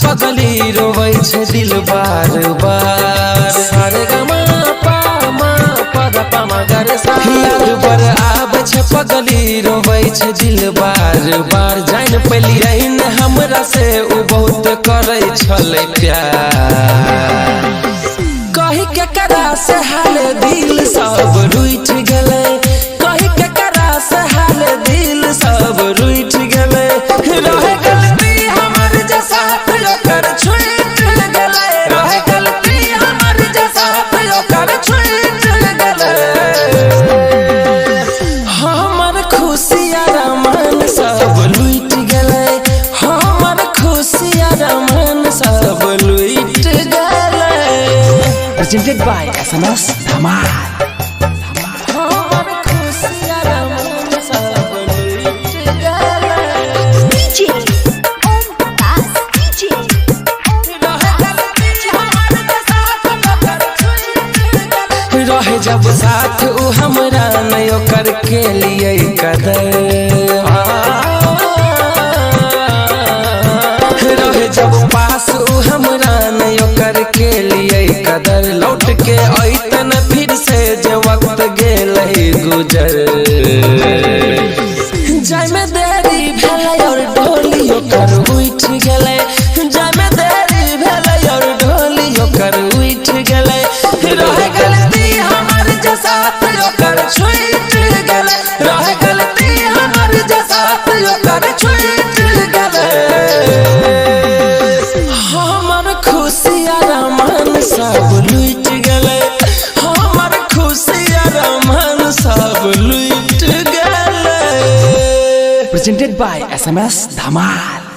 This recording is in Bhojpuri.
पगली रोवे छे दिल बार बार। सारे गमा पा मा पद पा मा गा रे सा। याद बर आवे छे पगली रोवे छे दिल बार बार। जान पेली रहीन हमरा से उ बहुत करे छले प्यार। कही के करा से हाल दिल सब रूठ गेले। कही के करा से हाल दिल सब रूठ गेले। रहे गलती हमर जैसा ओकर छूट गेले। रहे गलती हमर जैसा ओकर छूट गेले। हमर खुशी अरमान सब लूट गेले। हमर खुशी अरमान सब लूट गेले। Presented by SMS Dhamal। हमर खुशी अरमान सब लूट गेले। DJ Om Das DJ रहे जब साथ उ हमरा नहीं ओकर के लिए कदर। रहे जब पास उ हमरा नहीं ओकर के लिए कदर। लौट के अइतन फिर से जे वक्त गेलै गुजर। जाय में देरी भेलै और ढोली ओकर उठ गेलै। जाय में देरी भेलै और ढोली ओकर उठ गेलै। रहे गलती हमर जैसा ओकर छूट गेलै। रहे गलती हमर जैसा ओकर छूट गेलै। हमर खुशी अरमान सब लूट गेलै। हमर खुशी अरमान सब लूट गेलै। Presented by SMS Dhamal।